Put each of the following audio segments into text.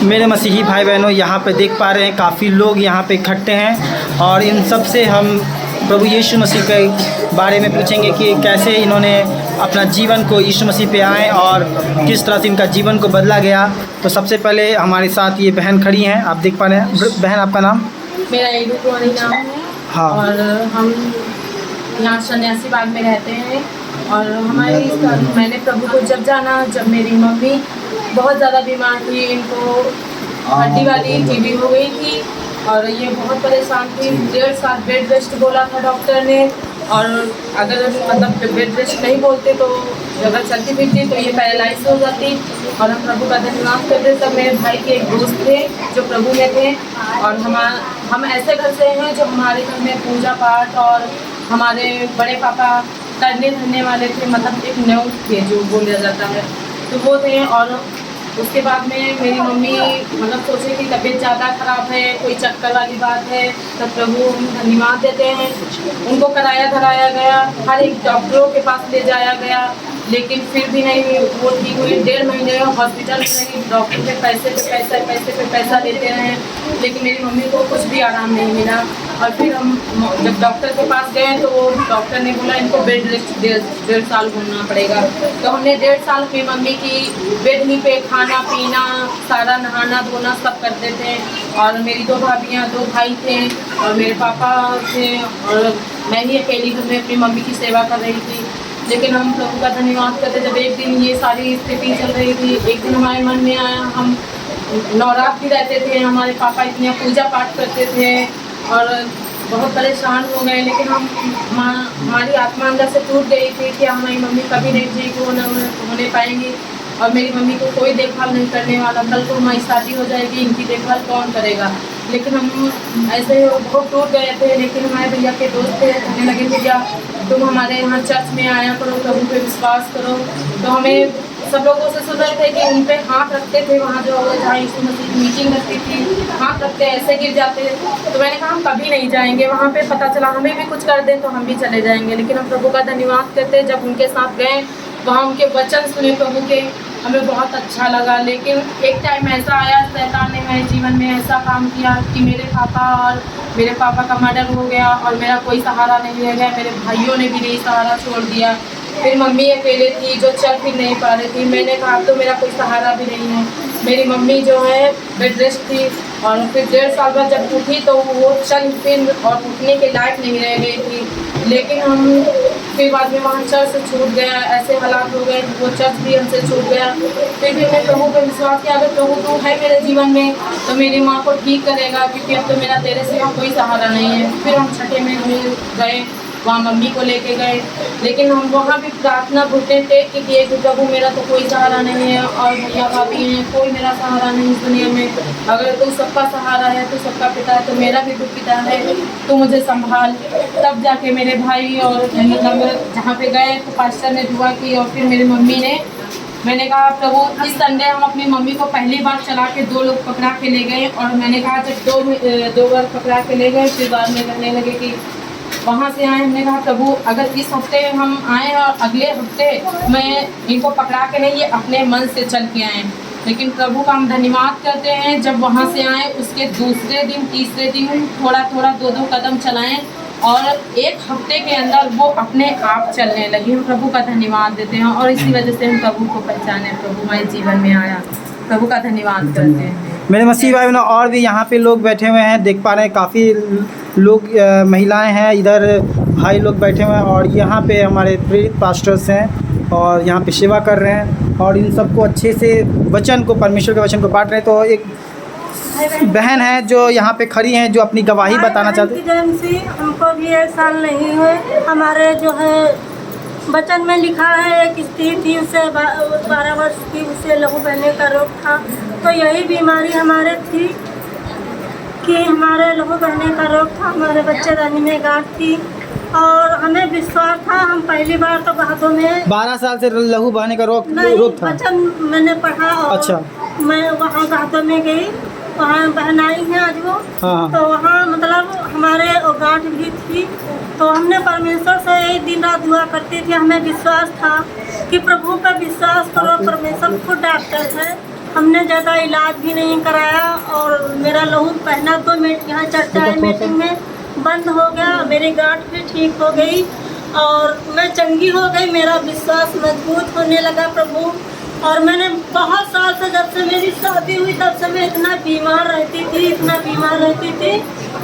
मेरे मसीही भाई बहनों, यहाँ पे देख पा रहे हैं काफ़ी लोग यहाँ पे इकट्ठे हैं और इन सब से हम प्रभु यीशु मसीह के बारे में पूछेंगे कि कैसे इन्होंने अपना जीवन को यीशु मसीह पे आए और किस तरह से इनका जीवन को बदला गया। तो सबसे पहले हमारे साथ ये बहन खड़ी हैं, आप देख पा रहे हैं। बहन, आपका नाम? मेरा एडू कुमारी नाम है। हाँ। और हम यहाँ सन्यासी बाग में रहते हैं। और हमारे मैंने प्रभु को जब जाना, जब मेरी मम्मी बहुत ज़्यादा बीमार थी, इनको हड्डी वाली टीबी हो गई थी और ये बहुत परेशान थी। 1.5 साल बेड रेस्ट बोला था डॉक्टर ने, और अगर मतलब बेड रेस्ट नहीं बोलते तो अगर चलती फिरती तो ये पैरालाइज हो जाती। और हम प्रभु का धन्यवाद करते। तब मेरे भाई के एक दोस्त थे जो प्रभु में थे, और हम ऐसे घर से हैं जो हमारे घर में पूजा पाठ और हमारे बड़े पापा करने धरने वाले थे, मतलब एक न्यू थे जो बोला जाता है, तो वो थे। और उसके बाद में मेरी मम्मी मतलब सोचे कि तबीयत ज़्यादा ख़राब है, कोई चक्कर वाली बात है, तो प्रभु हम धन्यवाद देते हैं। उनको कराया धराया गया, हर एक डॉक्टरों के पास ले जाया गया, लेकिन फिर भी नहीं वो ठीक हुई। 1.5 महीने हॉस्पिटल में रही, डॉक्टर पे पैसा लेते रहे, लेकिन मेरी मम्मी को कुछ भी आराम नहीं मिला। और फिर हम जब डॉक्टर के पास गए तो वो डॉक्टर ने बोला इनको बेड रेस्ट 1.5 साल घूमना पड़ेगा। तो हमने 1.5 साल अपनी मम्मी की बेड ही पे खाना पीना सारा नहाना धोना सब करते थे। और मेरी 2 भाभियाँ 2 भाई थे और मेरे पापा थे, और मैं ही अकेली घर में अपनी मम्मी की सेवा कर रही थी। लेकिन हम प्रभु का धन्यवाद करते, जब एक दिन ये सारी स्थिति चल रही थी, एक दिन हमारे मन में आया, हम नवरात्र भी रहते थे, हमारे पापा इतने पूजा पाठ करते थे और बहुत परेशान हो गए। लेकिन हमारी आत्मा अंदर से टूट गई थी कि हमारी मम्मी कभी नहीं ठीक होने पाएंगी और मेरी मम्मी को कोई देखभाल नहीं करने वाला, कल को हमारी शादी हो जाएगी, इनकी देखभाल कौन करेगा। लेकिन हम ऐसे बहुत टूट गए थे। लेकिन हमारे भैया के दोस्त थे, कहने लगे भैया तुम हमारे यहाँ चर्च में आया करो, प्रभु पे विश्वास करो। तो हमें सब लोगों से सुन रहे थे कि उन पे हाथ रखते थे, वहाँ जो जहाँ यीशु मसीह की मीटिंग रखती थी, हाथ रखते ऐसे गिर जाते। तो मैंने कहा हम कभी नहीं जाएंगे वहाँ पे, पता चला हमें भी कुछ कर दें तो हम भी चले जाएंगे। लेकिन हम प्रभु का धन्यवाद करते, जब उनके साथ गए वहाँ उनके वचन सुने प्रभु के, हमें बहुत अच्छा लगा। लेकिन एक टाइम ऐसा आया, शैतान ने मेरे जीवन में ऐसा काम किया कि मेरे पापा का मर्डर हो गया और मेरा कोई सहारा नहीं रह गया। मेरे भाइयों ने भी नहीं सहारा छोड़ दिया। फिर मम्मी अकेले थी जो चल फिर नहीं पा रही थी। मैंने कहा तो मेरा कोई सहारा भी नहीं है। मेरी मम्मी जो है बेड रेस्ट थी और फिर 1.5 साल बाद जब उठी तो वो चल फिर और उठने के लायक नहीं रह गई थी। लेकिन हम फिर बाद में वहाँ चर्च से छूट गया, ऐसे हालात हो गए वो चर्च भी हमसे छूट गया। फिर भी मैं प्रभु पर विश्वास किया, अगर प्रभु तू है मेरे जीवन में तो मेरी माँ को ठीक करेगा, क्योंकि अब तो मेरा तेरे सिवा कोई सहारा नहीं है। फिर हम छठे में गए, वहाँ मम्मी को लेके गए, लेकिन हम वहाँ भी प्रार्थना घुटने टेक के किए कि प्रभु मेरा तो कोई सहारा नहीं है और भैया भाभी हैं, कोई मेरा सहारा नहीं इस दुनिया में। अगर तू सबका सहारा है, तू सबका पिता है, तो मेरा भी तू पिता है, तू मुझे संभाल। तब जाके मेरे भाई और मतलब जहाँ पे गए तो पास्टर ने दुआ की और फिर मेरी मम्मी ने, मैंने कहा प्रभु इस संडे हम अपनी मम्मी को पहली बार चला के 2 लोग पकड़ा के ले गए। और मैंने कहा जब 2 बार पकड़ा के ले गए, फिर बाद में कहने लगे कि वहाँ से आए। हमने कहा प्रभु अगर इस हफ्ते हम आए और अगले हफ्ते मैं इनको पकड़ा के नहीं, ये अपने मन से चल के आए। लेकिन प्रभु का हम धन्यवाद करते हैं, जब वहाँ से आए उसके दूसरे दिन तीसरे दिन थोड़ा 2 कदम चलाएं और 1 हफ्ते के अंदर वो अपने आप चलने लगी। हम प्रभु का धन्यवाद देते हैं और इसी वजह से हम प्रभु को पहचाने, प्रभु हमारे जीवन में आया। प्रभु का धन्यवाद करते हैं। मेरे मसीह भाई बहनों, और भी यहाँ पे लोग बैठे हुए हैं, देख पा रहे हैं काफ़ी लोग, महिलाएं हैं, इधर भाई लोग बैठे हुए हैं और यहाँ पे हमारे प्रेरित पास्टर्स हैं और यहाँ पे सेवा कर रहे हैं और इन सबको अच्छे से वचन को, परमेश्वर के वचन को बांट रहे हैं। तो एक बहन है जो यहाँ पे खड़ी हैं, जो अपनी गवाही बताना चाहती हैं। हमको भी 1 साल नहीं हुए, हमारे जो है वचन में लिखा है एक स्त्री थी, उसे 12 वर्ष की, उसे लहू बहने का रोग था। तो यही बीमारी हमारे थी कि हमारे लहू बहने का रोग था, हमारे बच्चेदानी में गांठ थी और हमें विश्वास था। हम पहली बार तो गाँधों में 12 साल से लहू बहने का रोग था। वचन मैंने पढ़ा और अच्छा, मैं वहाँ गाँधों में गई, वहाँ बहन आई हैं आज वो। हाँ। तो वहाँ मतलब हमारे गांठ भी थी। तो हमने परमेश्वर से यही दिन रात दुआ करती थी। हमें विश्वास था कि प्रभु पर विश्वास करो, परमेश्वर खुद डॉक्टर है, हमने ज़्यादा इलाज भी नहीं कराया और मेरा लहू पहना तो यहाँ चर्चा है मीटिंग में बंद हो गया, मेरी गांठ भी ठीक हो गई और मैं चंगी हो गई। मेरा विश्वास मजबूत होने लगा प्रभु। और मैंने बहुत साल से, जब से मेरी शादी हुई तब से मैं इतना बीमार रहती थी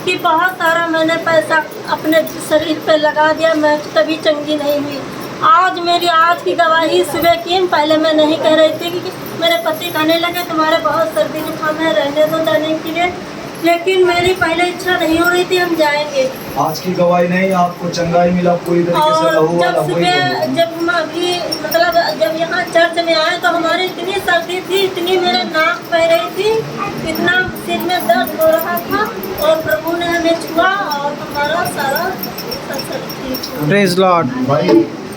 कि बहुत सारा मैंने पैसा अपने शरीर पे लगा दिया, मैं कभी चंगी नहीं हुई। आज की गवाही सुबह की, पहले मैं नहीं कह रही थी कि मेरे पति कहने लगे तुम्हारे बहुत सर्दी जुकाम है, रहने दो जाने के लिए, लेकिन मेरी पहले इच्छा नहीं हो रही थी हम जाएंगे। आज की गवाही नहीं, आपको चंगाई मिला पूरी तरीके से। और जब सुबह जब हम अभी मतलब जब यहाँ चर्च में आए तो हमारी इतनी सर्दी थी, इतनी मेरे नाक बह रही थी, इतना सिर में दर्द हो रहा था और प्रभु ने हमें छुआ और हमारा सारा सब ठीक हो। Praise Lord. भाई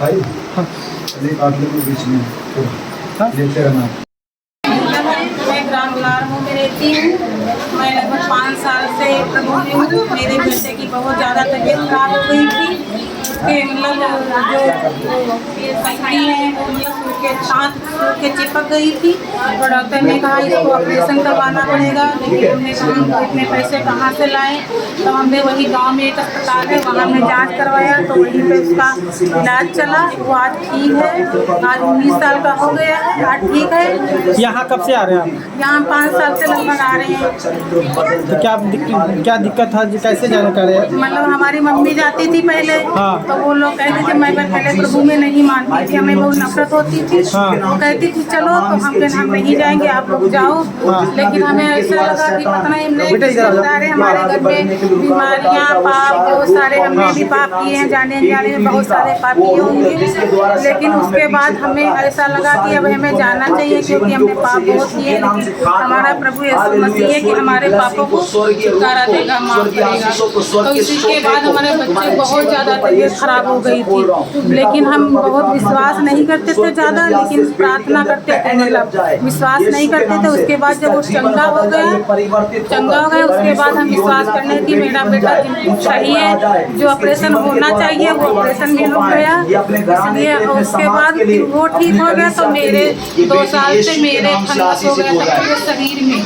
एक आदमी के बीच में लेते रहना। मैं ग्राम लारमो में रहती हूँ। मैं लगभग 5 साल से प्रभु में हूँ। मेरे बेटे की बहुत ज़्यादा तबीयत खराब हो गई थी। उसके मतलब जो पत्नी है मतलब उसके साथ के चिपक गई थी और डॉक्टर ने कहा इसको ऑपरेशन करवाना पड़ेगा, लेकिन हमने कहा हमको इतने पैसे कहाँ से लाएं। तो हमने वही गांव में एक अस्पताल है वहाँ में जाँच करवाया तो वहीं पे उसका इलाज चला। वो आज ठीक है, आज 19 साल का हो गया है, आज ठीक है। यहाँ कब से आ रहे हैं आप? यहाँ 5 साल से लगभग आ रहे हैं। तो क्या दिक्कत था, कैसे जाने का रहे? मतलब हमारी मम्मी जाती थी पहले, हाँ। तो वो लोग कहते थे, मैं पहले प्रभु में नहीं मानती थी, हमें बहुत नफरत होती थी। हाँ। वो कहती थी चलो तो हम नहीं जाएंगे, आप लोग जाओ। हाँ। लेकिन हमें ऐसा लगा कि पता नहीं सारे हमारे घर में बीमारियाँ पाप बहुत सारे हमने भी पाप किए हैं, जाने अनजाने में बहुत सारे पाप किए होंगे। लेकिन उसके बाद हमें ऐसा लगा कि अब हमें जाना चाहिए क्योंकि हमने पाप बहुत किए हैं। लेकिन हमारा प्रभु यीशु मसीह है कि हमारे पापों को छुटकारा देगा, माफ करेगा। तो इसी के बाद हमारे बच्चे बहुत ज़्यादा तबीयत खराब हो गई थी, लेकिन हम बहुत विश्वास नहीं करते थे ज़्यादा, लेकिन प्रार्थना करते थे, मतलब विश्वास नहीं करते थे। उसके बाद जब वो चंगा हो गया उसके बाद हम विश्वास करने की मेरा बेटा सही है, जो ऑपरेशन होना चाहिए वो ऑपरेशन भी हो गया। इसलिए उसके बाद वो ठीक हो गया तो मेरे 2 साल से मेरे फंगस हो गया था पूरे शरीर में।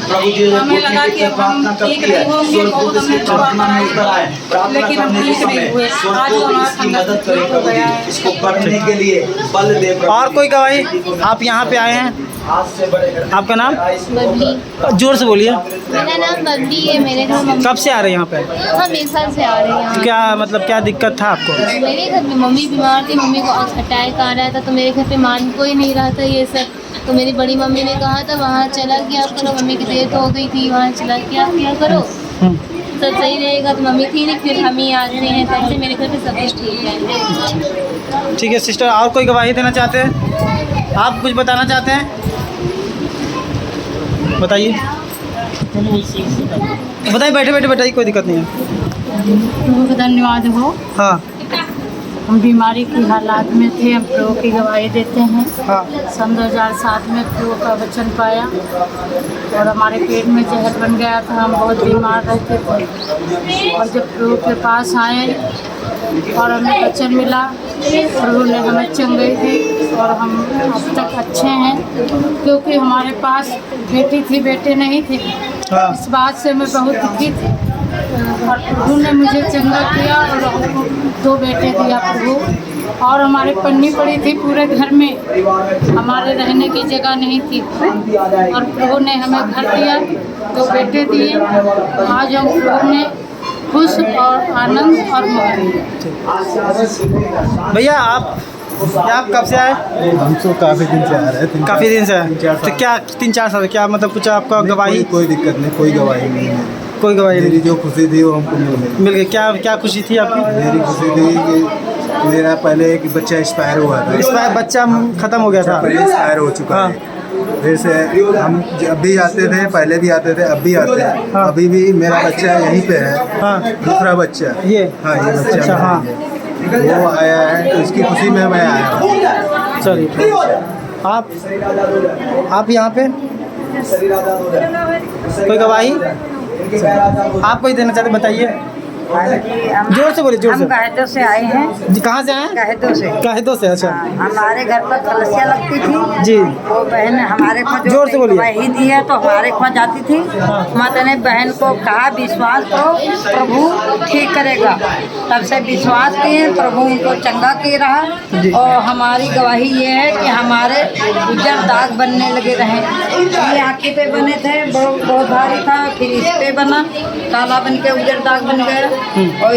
हमें लगा कि अब हम ठीक नहीं होंगे, बहुत हमने दवा कराई लेकिन हम ठीक नहीं हुए। आज हमारा फंगस ठीक हो गया है। इसको करने के लिए बल दे। और कोई गवाही? आप यहाँ पे आए हैं, आपका नाम? बबली। जोर से बोलिए। मेरा नाम बबली है। मेरे घर मम्मी कब से आ रहे हैं यहाँ पे? हम 1 साल से आ रहे हैं यहाँ। क्या मतलब क्या दिक्कत था आपको? मेरे घर में मम्मी बीमार थी, मम्मी को अटैक आ रहा था तो मेरे घर पे मान कोई नहीं रहा था ये सब। तो मेरी बड़ी मम्मी ने कहा था वहाँ चला किया करो, मम्मी की डेथ हो गई थी, वहाँ चला किया करो सब सही रहेगा। तो मम्मी थी नहीं, फिर हम ही आते हैं, तब से मेरे घर पे सब कुछ ठीक है। ठीक है सिस्टर, और कोई गवाही देना चाहते हैं? आप कुछ बताना चाहते हैं? बताइए। बताइए, बैठे बैठे बताइए, कोई दिक्कत नहीं है। प्रभु का धन्यवाद हो। हाँ हम बीमारी की हालात में थे, हम प्रभु की गवाही देते हैं। हाँ। सन 2007 में प्रभु का वचन पाया और हमारे पेट में जहर बन गया था, हम बहुत बीमार रहते थे। और जब प्रभु के पास आए और हमें वचन मिला, प्रभु ने हमें चंगाई दी और हम अब तक अच्छे हैं। क्योंकि हमारे पास बेटी थी, बेटे नहीं थे। हाँ। इस बात से मैं बहुत दुखी थी और प्रभु ने मुझे चंगा किया और हमको 2 बेटे दिया प्रभु। और हमारे पन्नी पड़ी थी पूरे घर में, हमारे रहने की जगह नहीं थी और प्रभु ने हमें घर दिया, 2 बेटे दिए। आज हम प्रभु में खुश और आनंद और भैया आप कब से आए? हम तो काफ़ी दिन से आ रहे हैं। काफ़ी दिन से आए। तो क्या 3-4 साल क्या मतलब कुछ आपका गवाही? कोई दिक्कत नहीं, कोई गवाही नहीं है। कोई गवाही मेरी नहीं? जो खुशी थी वो हमको मिल गई। क्या खुशी थी आपकी? मेरी खुशी थी कि मेरा पहले एक बच्चा एक्सपायर हुआ था। इसमें बच्चा ख़त्म हो गया था? पहले एक्सपायर हो चुका हाँ। है। वैसे हम जब भी आते थे, पहले भी आते थे, अब भी आते हैं। हाँ। अभी भी मेरा बच्चा यहीं पे है। हाँ। दूसरा बच्चा ये? हाँ, ये बच्चा अच्छा, मेरा हाँ। है। वो आया है तो इसकी खुशी में मैं आया हूँ। चलिए। आप यहाँ पे कोई गवाही आप कोई देना चाहते बताइए। जोर से बोलिए, जोर से। हम गायदों से आए हैं। जी, कहाँ से आए हैं? गायदों से। काहिदों से, अच्छा। हमारे घर पर कलसिया लगती थी जी। वो बहन हमारे को जोर से बोलिए। वही दी है तो हमारे को जाती थी। माता ने बहन को कहा विश्वास करो प्रभु ठीक करेगा, तब से विश्वास किए, प्रभु उनको चंगा किए रहा। और हमारी गवाही ये है कि हमारे उज्जर दाग बनने लगे रहे। ये आँखी पे बने थे, बहुत भारी था, फिर इस पे बना, काला बन के उज्जर दाग बन गया। और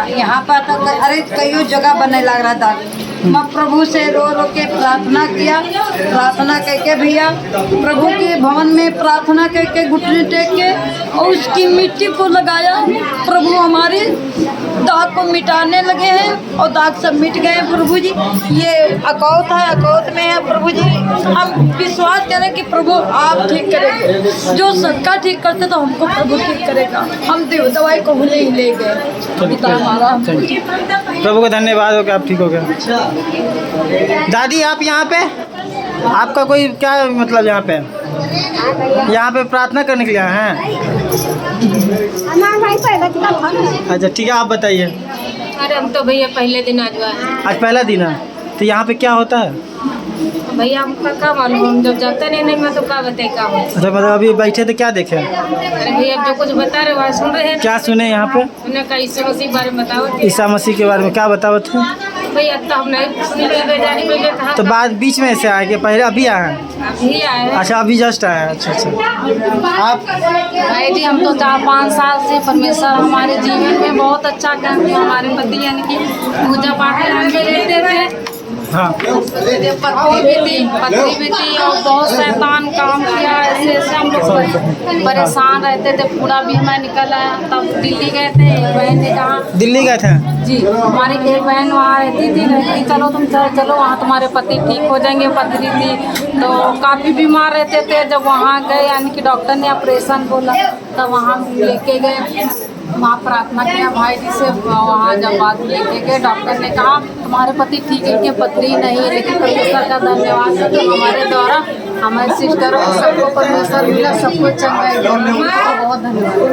यहाँ पर तक अरे कई जगह बनने लग रहा दाग। मैं प्रभु से रो रो के प्रार्थना किया, प्रार्थना करके भैया प्रभु के भवन में प्रार्थना करके घुटने टेक के और उसकी मिट्टी को लगाया। प्रभु हमारे दाग को मिटाने लगे हैं और दाग सब मिट गए हैं प्रभु जी। ये अकौत है, अकौत में है प्रभु जी। हम विश्वास करें कि प्रभु आप ठीक करेंगे, जो सबका ठीक करते तो हमको प्रभु ठीक करेगा। हम दवाई को भूले ही ले गए पिता हमारा। प्रभु का धन्यवाद हो कि आप ठीक हो गए। दादी आप यहाँ पे, आपका कोई क्या मतलब यहाँ पे प्रार्थना करने के लिए आए हैं? अच्छा ठीक है, आप बताइए। अरे हम तो भैया पहले दिन आज आए। आज पहला दिन है, तो यहाँ पे क्या होता है? भैया हमका क्या मालूम, हम जब जाते नहीं मैं तो क्या बताए क्या हो। अच्छा मतलब अभी बैठे थे, क्या देखे? अरे भैया जो कुछ बता रहे वह सुन रहे हैं। क्या सुने यहाँ पे? उन्हें का ईसा मसीह के बारे में बताओ। ईसा मसीह के बारे में क्या बताओ थे? भैया तो हम नहीं सुन रहे, जाने पहले कहा तो बाद बीच में से आए कि पहले अभी आए हैं? अभी आए हैं। अच्छा अभी जस्ट आए हैं, अच्छा अच्छा। आप? भाई जी हम तो 4-5 साल से परमेश्वर हमारे जीवन में बहुत अच्छा करते हैं। हमारे पति यानी कि पूजा पाठ में रहते थे। हाँ। पत्नी भी थी और बहुत शैतान काम किया। ऐसे हम लोग परेशान रहते थे, पूरा भी हमें निकल आया। तब दिल्ली गए थे, एक बहन ने कहा दिल्ली गए थे? जी, हमारी एक बहन वहाँ रहती थी, चलो तुम चलो वहाँ तुम्हारे पति ठीक हो जाएंगे। पत्नी थी तो काफ़ी बीमार रहते थे। जब वहाँ गए यानी कि डॉक्टर ने ऑपरेशन बोला, तब वहाँ लेके गए, वहाँ प्रार्थना किया भाई जी से। वहाँ जब बात लेके गए, डॉक्टर ने कहा तुम्हारे पति ठीक है, पत्नी नहीं है, लेकिन परमेश्वर का धन्यवाद है तो हमारे द्वारा हमारे सिस्टरों को सबको परमेश्वर मिला, सबको चंगा है। बहुत धन्यवाद।